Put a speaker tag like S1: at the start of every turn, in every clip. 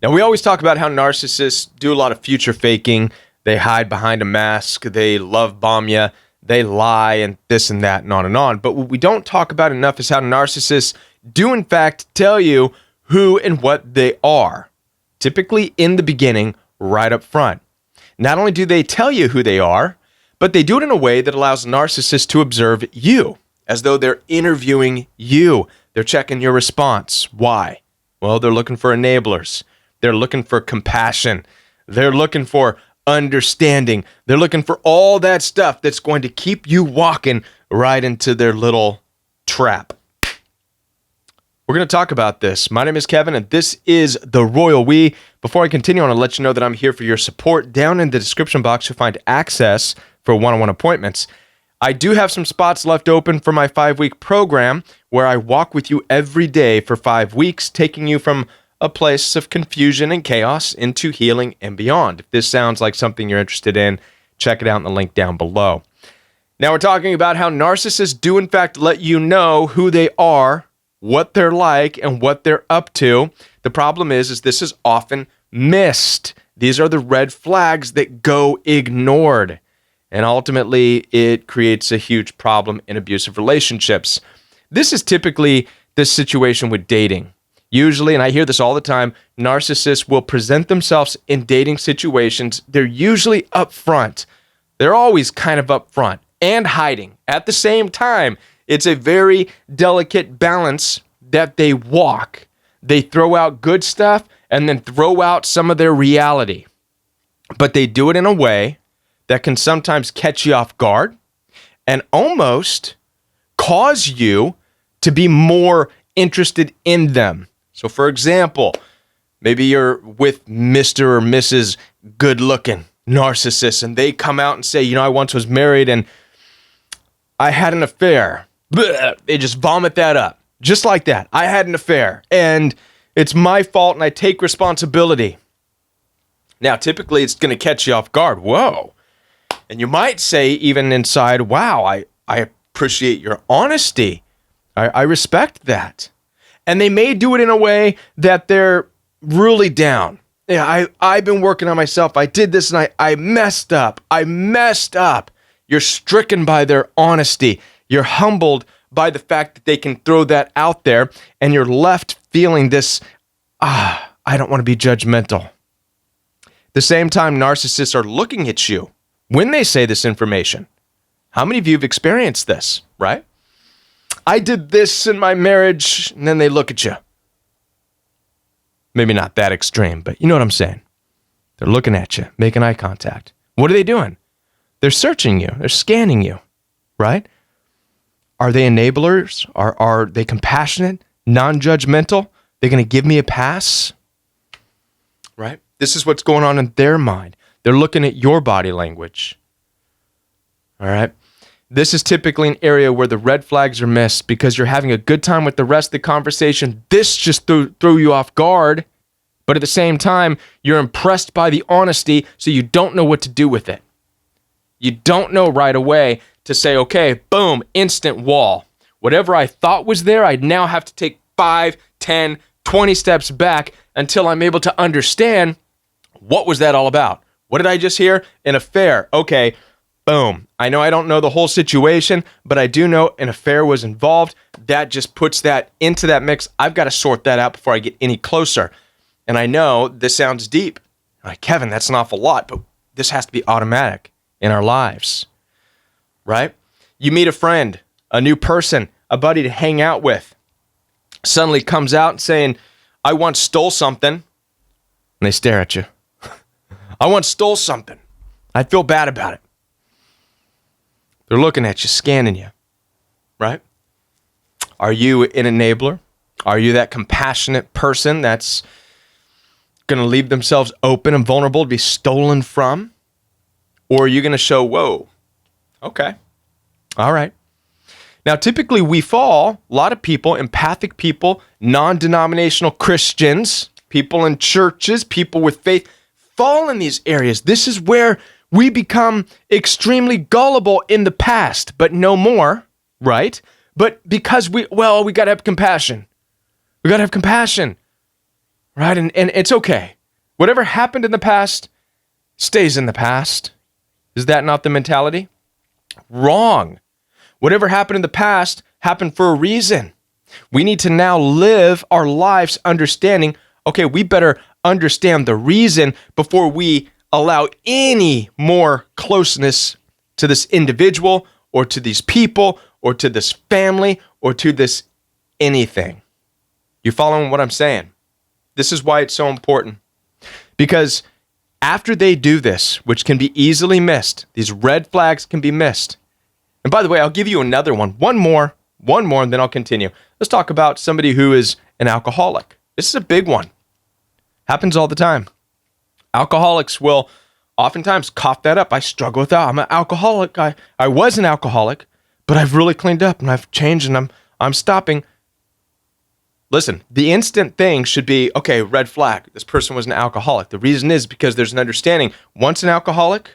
S1: Now, we always talk about how narcissists do a lot of future faking. They hide behind a mask. They love bomb you. They lie and this and that and on and on. But what we don't talk about enough is how narcissists do, in fact, tell you who and what they are, typically in the beginning, right up front. Not only do they tell you who they are, but they do it in a way that allows narcissists to observe you, as though they're interviewing you. They're checking your response. Why? Well, they're looking for enablers. They're looking for compassion. They're looking for understanding. They're looking for all that stuff that's going to keep you walking right into their little trap. We're going to talk about this. My name is Kevin, and this is The Royal We. Before I continue, I want to let you know that I'm here for your support. Down in the description box, you'll find access for one-on-one appointments. I do have some spots left open for my 5-week program where I walk with you every day for 5 weeks, taking you from a place of confusion and chaos into healing and beyond. If this sounds like something you're interested in, check it out in the link down below. Now we're talking about how narcissists do in fact let you know who they are, what they're like, and what they're up to. The problem is this is often missed. These are the red flags that go ignored. And ultimately, it creates a huge problem in abusive relationships. This is typically the situation with dating. Usually, and I hear this all the time, narcissists will present themselves in dating situations. They're usually upfront. They're always kind of upfront and hiding. At the same time, it's a very delicate balance that they walk. They throw out good stuff and then throw out some of their reality. But they do it in a way that can sometimes catch you off guard and almost cause you to be more interested in them. So, for example, maybe you're with Mr. or Mrs. Good-looking narcissist, and they come out and say, I once was married and I had an affair. Blech. They just vomit that up. Just like that. I had an affair, and it's my fault, and I take responsibility. Now, typically, it's going to catch you off guard. Whoa. And you might say, even inside, wow, I appreciate your honesty. I respect that. And they may do it in a way that they're really down. Yeah, I've been working on myself. I did this and I messed up. You're stricken by their honesty. You're humbled by the fact that they can throw that out there, and you're left feeling this, I don't want to be judgmental. At the same time, narcissists are looking at you when they say this information. How many of you have experienced this, right? I did this in my marriage, and then they look at you. Maybe not that extreme, but you know what I'm saying. They're looking at you, making eye contact. What are they doing? They're searching you. They're scanning you, right? Are they enablers? Are they compassionate, non-judgmental? They're going to give me a pass, right? This is what's going on in their mind. They're looking at your body language, all right? This is typically an area where the red flags are missed because you're having a good time with the rest of the conversation. This just threw you off guard, but at the same time, you're impressed by the honesty, so you don't know what to do with it. You don't know right away to say, okay, boom, instant wall. Whatever I thought was there, I now have to take 5, 10, 20 steps back until I'm able to understand what was that all about. What did I just hear? An affair. Okay, boom. I know I don't know the whole situation, but I do know an affair was involved. That just puts that into that mix. I've got to sort that out before I get any closer. And I know this sounds deep. Like, Kevin, that's an awful lot, but this has to be automatic in our lives, right? You meet a friend, a new person, a buddy to hang out with, suddenly comes out saying, I once stole something, and they stare at you. I once stole something. I feel bad about it. They're looking at you, scanning you, right? Are you an enabler? Are you that compassionate person that's going to leave themselves open and vulnerable to be stolen from? Or are you going to show, whoa, okay, all right. Now, typically we fall, a lot of people, empathic people, non-denominational Christians, people in churches, people with faith, fall in these areas. This is where we become extremely gullible in the past, but no more, right? But because we got to have compassion. We got to have compassion, right? And it's okay. Whatever happened in the past stays in the past. Is that not the mentality? Wrong. Whatever happened in the past happened for a reason. We need to now live our lives understanding, okay, we better understand the reason before we allow any more closeness to this individual or to these people or to this family or to this anything. You following what I'm saying? This is why it's so important. Because after they do this, which can be easily missed, these red flags can be missed. And by the way, I'll give you another one. One more, and then I'll continue. Let's talk about somebody who is an alcoholic. This is a big one. Happens all the time. Alcoholics will oftentimes cough that up. I struggle with that. I'm an alcoholic. I was an alcoholic, but I've really cleaned up and I've changed and I'm stopping. Listen, the instant thing should be, okay, red flag. This person was an alcoholic. The reason is because there's an understanding. Once an alcoholic,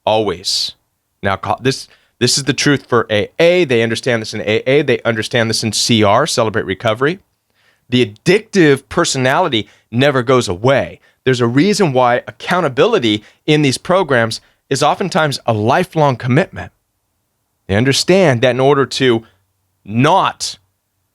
S1: always an alcoholic. This is the truth for AA. They understand this in AA. They understand this in CR, Celebrate Recovery. The addictive personality never goes away. There's a reason why accountability in these programs is oftentimes a lifelong commitment. They understand that in order to not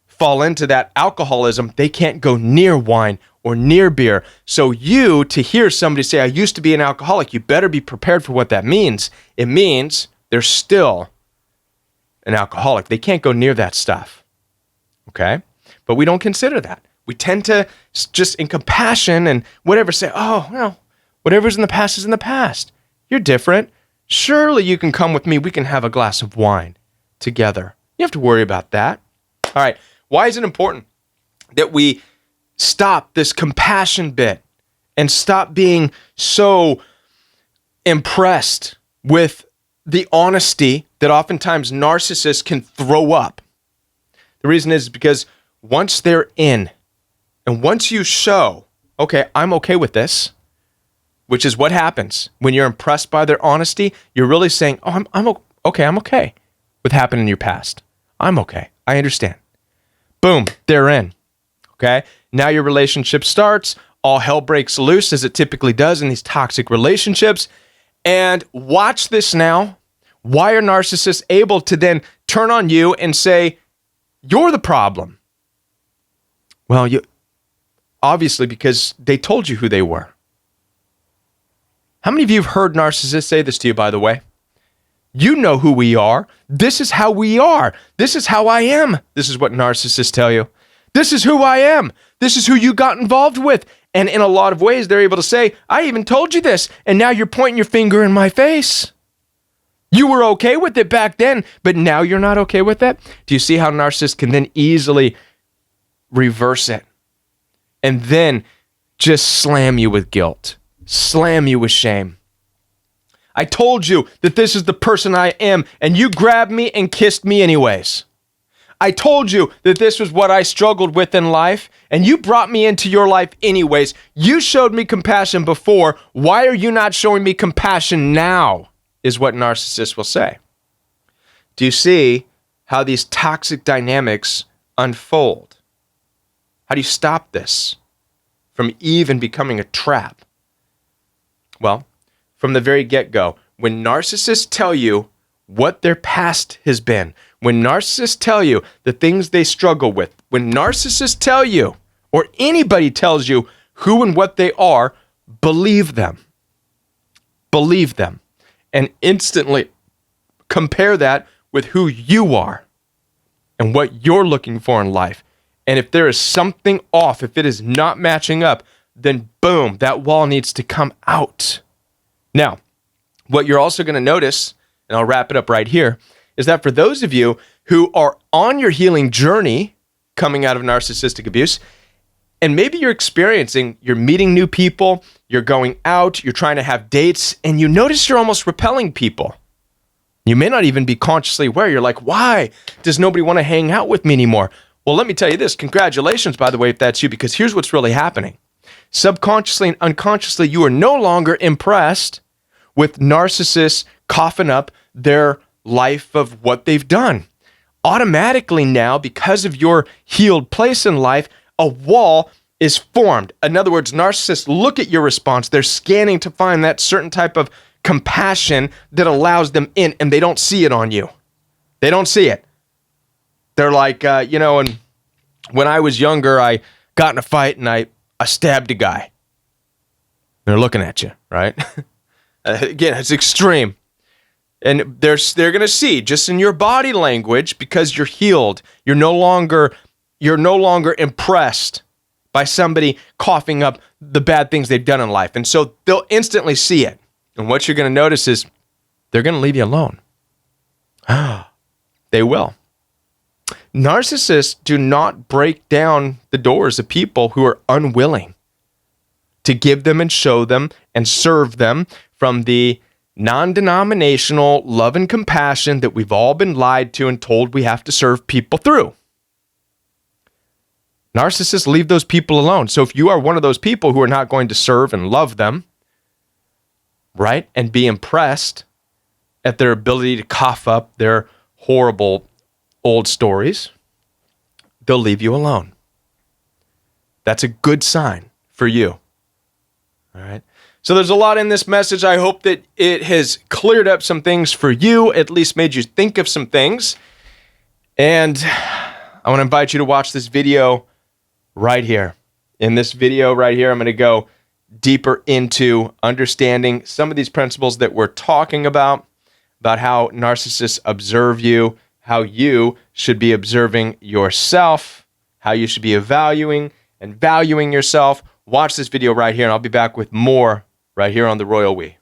S1: fall into that alcoholism, they can't go near wine or near beer. So to hear somebody say, I used to be an alcoholic, you better be prepared for what that means. It means they're still an alcoholic. They can't go near that stuff. Okay? But we don't consider that. We tend to just in compassion and whatever say, oh, well, whatever's in the past is in the past. You're different. Surely you can come with me. We can have a glass of wine together. You have to worry about that. All right. Why is it important that we stop this compassion bit and stop being so impressed with the honesty that oftentimes narcissists can throw up? The reason is because once they're in, and once you show, okay, I'm okay with this, which is what happens when you're impressed by their honesty, you're really saying, oh, I'm okay with happening in your past. I'm okay. I understand. Boom, they're in. Okay? Now your relationship starts. All hell breaks loose, as it typically does in these toxic relationships. And watch this now. Why are narcissists able to then turn on you and say, you're the problem? Well, obviously because they told you who they were. How many of you have heard narcissists say this to you, by the way? You know who we are. This is how we are. This is how I am. This is what narcissists tell you. This is who I am. This is who you got involved with. And in a lot of ways, they're able to say, I even told you this, and now you're pointing your finger in my face. You were okay with it back then, but now you're not okay with it? Do you see how narcissists can then easily reverse it and then just slam you with guilt, slam you with shame? I told you that this is the person I am, and you grabbed me and kissed me anyways. I told you that this was what I struggled with in life, and you brought me into your life anyways. You showed me compassion before. Why are you not showing me compassion now? Is what narcissists will say. Do you see how these toxic dynamics unfold? How do you stop this from even becoming a trap? Well, from the very get-go, when narcissists tell you what their past has been, when narcissists tell you the things they struggle with, when narcissists tell you, or anybody tells you who and what they are, believe them. Believe them. And instantly compare that with who you are and what you're looking for in life. And if there is something off, if it is not matching up, then boom, that wall needs to come out. Now, what you're also going to notice, and I'll wrap it up right here, is that for those of you who are on your healing journey coming out of narcissistic abuse, and maybe you're meeting new people, you're going out, you're trying to have dates, and you notice you're almost repelling people. You may not even be consciously aware. You're like, why does nobody want to hang out with me anymore? Well, let me tell you this. Congratulations, by the way, if that's you, because here's what's really happening. Subconsciously and unconsciously, you are no longer impressed with narcissists coughing up their life of what they've done. Automatically now, because of your healed place in life, a wall is formed. In other words, narcissists look at your response. They're scanning to find that certain type of compassion that allows them in, and they don't see it on you. They don't see it. They're like, and when I was younger, I got in a fight and I stabbed a guy. They're looking at you, right? Again, it's extreme. And they're going to see just in your body language, because you're healed, you're no longer impressed by somebody coughing up the bad things they've done in life. And so they'll instantly see it. And what you're going to notice is they're going to leave you alone. They will. Narcissists do not break down the doors of people who are unwilling to give them and show them and serve them from the non-denominational love and compassion that we've all been lied to and told we have to serve people through. Narcissists leave those people alone. So if you are one of those people who are not going to serve and love them, right, and be impressed at their ability to cough up their horrible old stories, they'll leave you alone. That's a good sign for you. All right. So there's a lot in this message. I hope that it has cleared up some things for you, at least made you think of some things. And I want to invite you to watch this video right here. In this video right here, I'm going to go deeper into understanding some of these principles that we're talking about how narcissists observe you, how you should be observing yourself, how you should be evaluating and valuing yourself. Watch this video right here, and I'll be back with more right here on The Royal We.